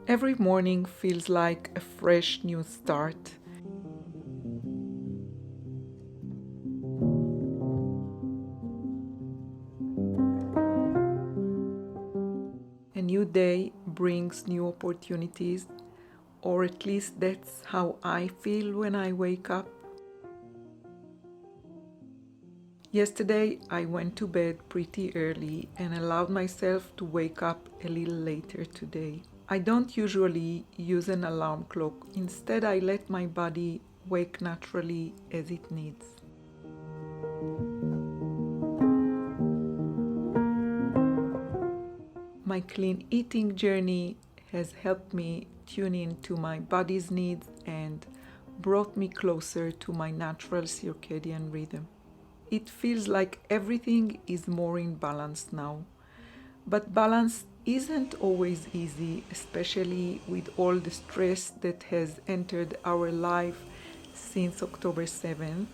Every morning feels like a fresh new start. A new day brings new opportunities, or at least that's how I feel when I wake up. Yesterday I went to bed pretty early and allowed myself to wake up a little later today. I don't usually use an alarm clock. Instead, I let my body wake naturally as it needs. My clean eating journey has helped me tune into my body's needs and brought me closer to my natural circadian rhythm. It feels like everything is more in balance now. But balance isn't always easy, especially with all the stress that has entered our life since October 7th.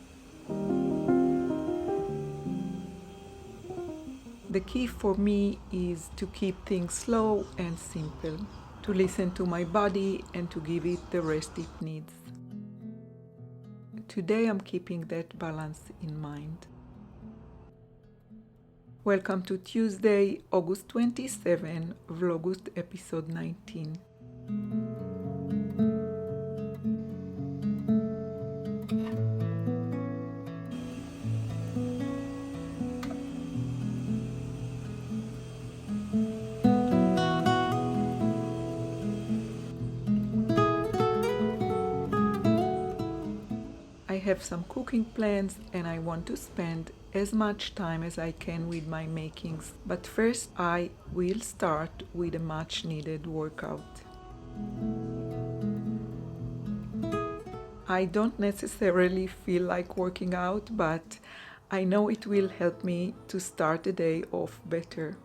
The key for me is to keep things slow and simple, to listen to my body and to give it the rest it needs. Today I'm keeping that balance in mind. Welcome to Tuesday, August 27, Vlogust episode 19. I have some cooking plans and I want to spend as much time as I can with my makings, but first I will start with a much needed workout. I don't necessarily feel like working out, but I know it will help me to start the day off better.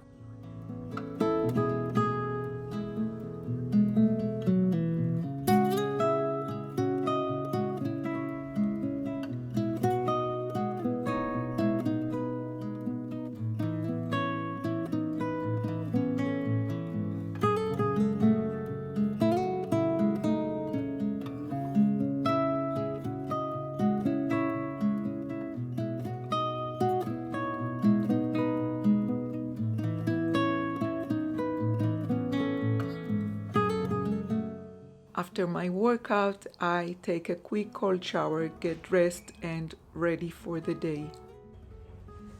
After my workout, I take a quick cold shower, get dressed and ready for the day.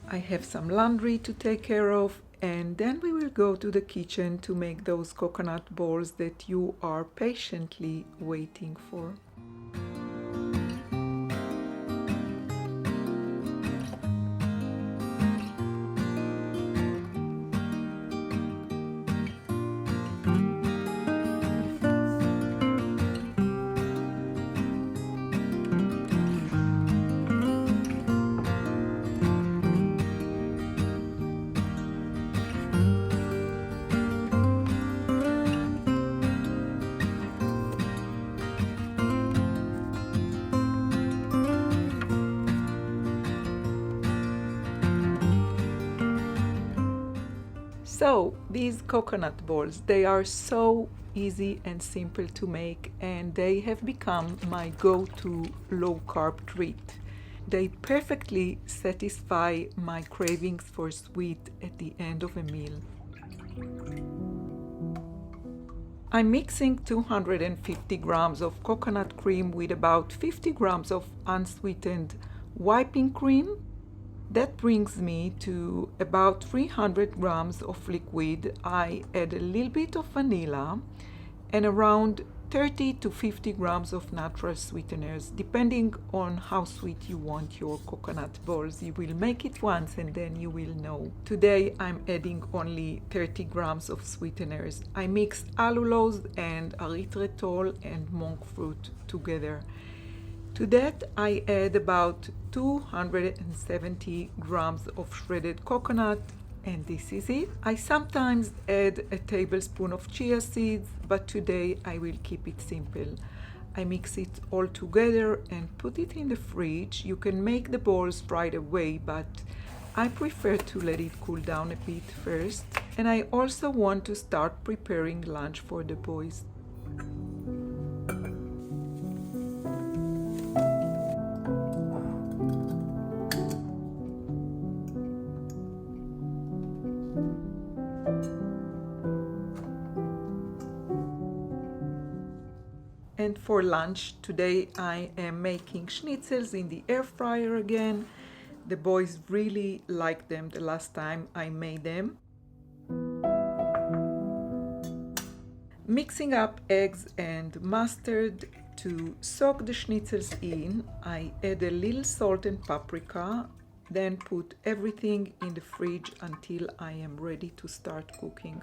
I have some laundry to take care of, and then we will go to the kitchen to make those coconut balls that you are patiently waiting for. So these coconut balls, they are so easy and simple to make, and they have become my go-to low-carb treat. They perfectly satisfy my cravings for sweet at the end of a meal. I'm mixing 250 grams of coconut cream with about 50 grams of unsweetened whipping cream. That brings me to about 300 grams of liquid. I add a little bit of vanilla and around 30 to 50 grams of natural sweeteners, depending on how sweet you want your coconut balls. You will make it once and then you will know. Today I'm adding only 30 grams of sweeteners. I mix allulose and erythritol and monk fruit together. To that, I add about 270 grams of shredded coconut, and this is it. I sometimes add a tablespoon of chia seeds, but today I will keep it simple. I mix it all together and put it in the fridge. You can make the balls right away, but I prefer to let it cool down a bit first. And I also want to start preparing lunch for the boys. And for lunch today I am making schnitzels in the air fryer again. The boys really liked them the last time I made them. Mixing up eggs and mustard to soak the schnitzels in, I add a little salt and paprika, then put everything in the fridge until I am ready to start cooking.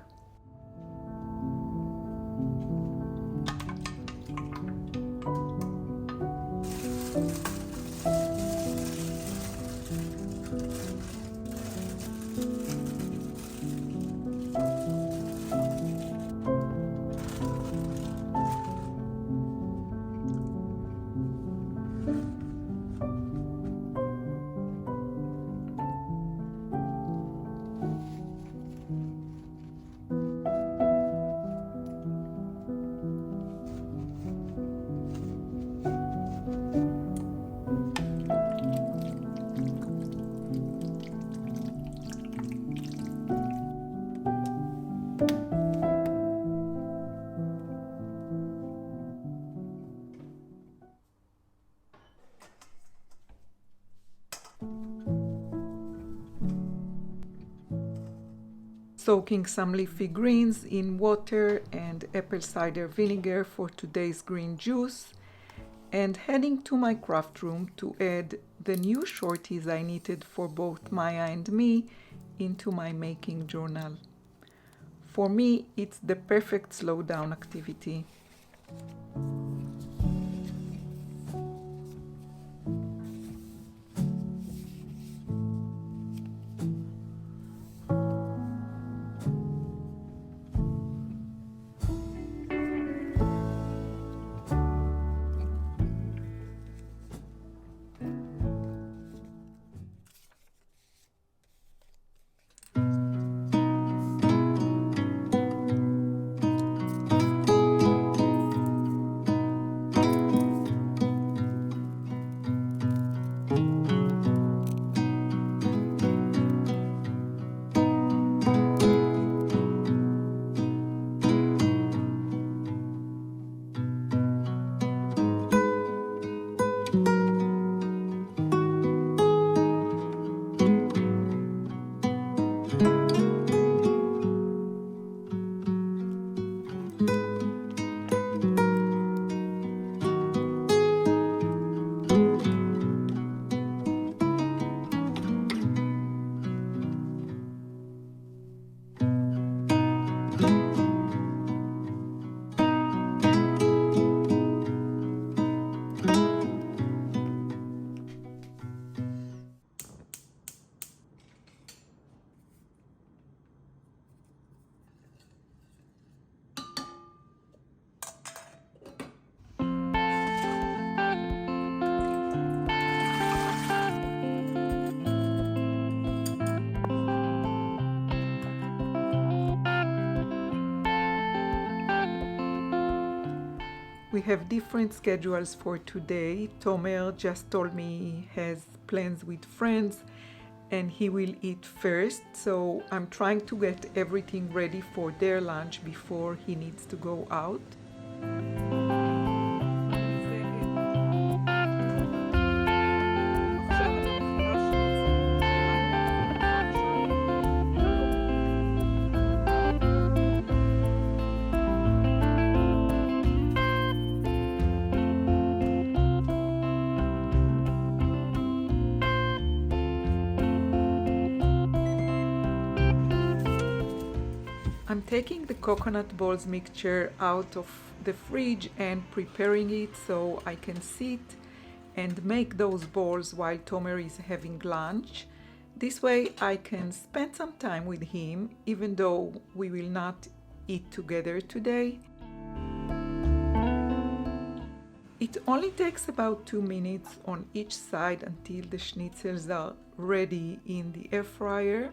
Soaking some leafy greens in water and apple cider vinegar for today's green juice, and heading to my craft room to add the new shorties I knitted for both Maya and me into my making journal. For me, it's the perfect slow down activity. We have different schedules for today. Tomer just told me he has plans with friends and he will eat first, so I'm trying to get everything ready for their lunch before he needs to go out. I'm taking the coconut balls mixture out of the fridge and preparing it so I can sit and make those balls while Tomer is having lunch. This way I can spend some time with him even though we will not eat together today. It only takes about 2 minutes on each side until the schnitzels are ready in the air fryer.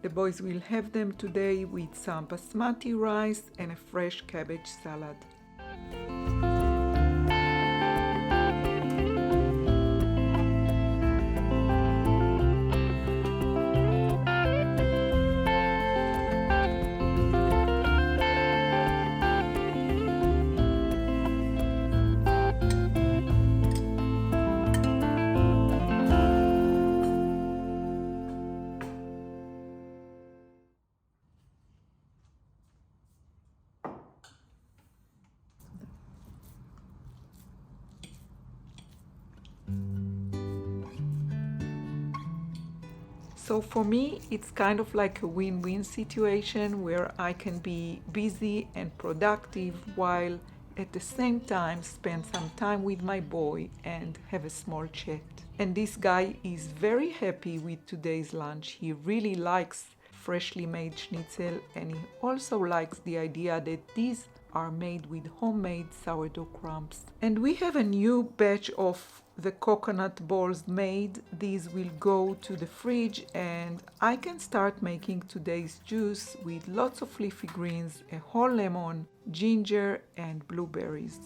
The boys will have them today with some basmati rice and a fresh cabbage salad. So for me, it's kind of like a win-win situation where I can be busy and productive while at the same time spend some time with my boy and have a small chat. And this guy is very happy with today's lunch. He really likes freshly made schnitzel, and he also likes the idea that these are made with homemade sourdough crumbs. And we have a new batch of the coconut balls made. These will go to the fridge and I can start making today's juice with lots of leafy greens, a whole lemon, ginger and blueberries.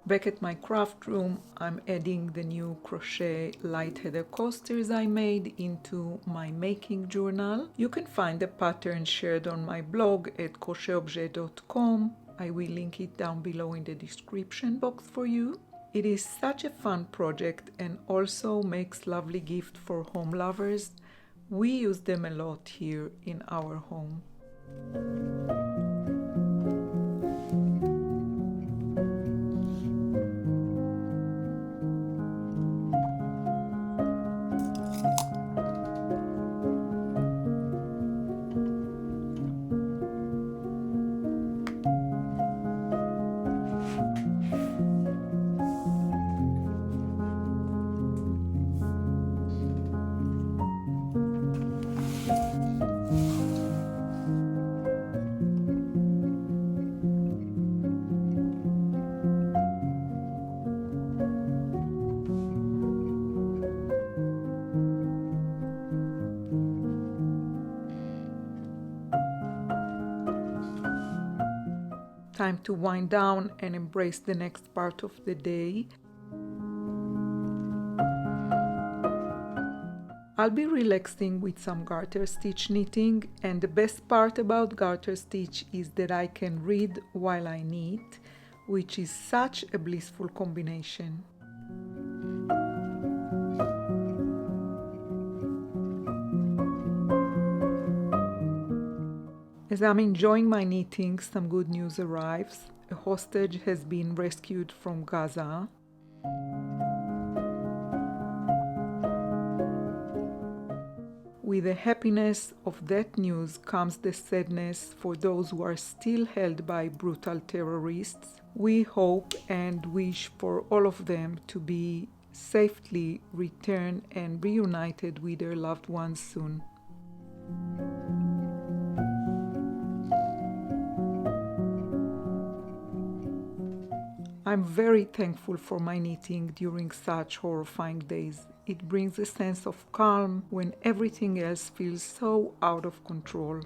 Back at my craft room, I'm adding the new crochet light heather coasters I made into my making journal. You can find the pattern shared on my blog at crochetobjet.com. I will link it down below in the description box for you. It is such a fun project and also makes lovely gift for home lovers. We use them a lot here in our home. Time to wind down and embrace the next part of the day. I'll be relaxing with some garter stitch knitting, and the best part about garter stitch is that I can read while I knit, which is such a blissful combination. As I'm enjoying my knitting, some good news arrives. A hostage has been rescued from Gaza. With the happiness of that news comes the sadness for those who are still held by brutal terrorists. We hope and wish for all of them to be safely returned and reunited with their loved ones soon. I'm very thankful for my knitting during such horrifying days. It brings a sense of calm when everything else feels so out of control.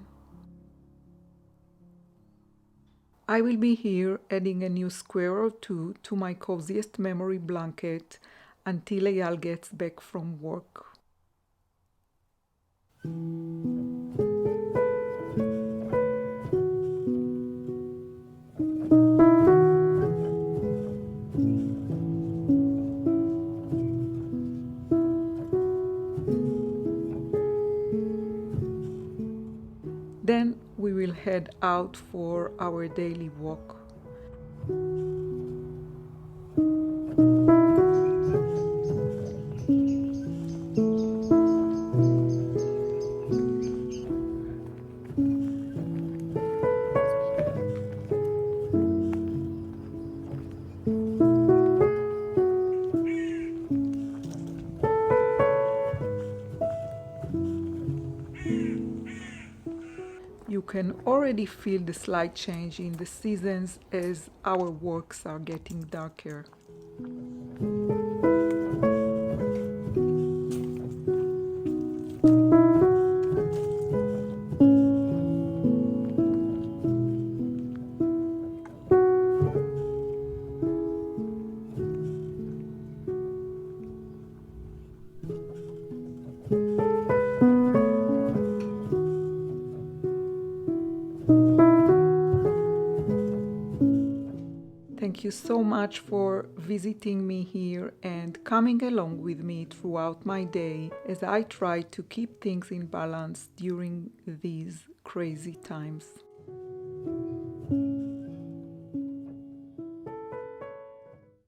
I will be here adding a new square or two to my coziest memory blanket until Eyal gets back from work. Then we will head out for our daily walk. You can already feel the slight change in the seasons as our works are getting darker. Thank you so much for visiting me here and coming along with me throughout my day as I try to keep things in balance during these crazy times.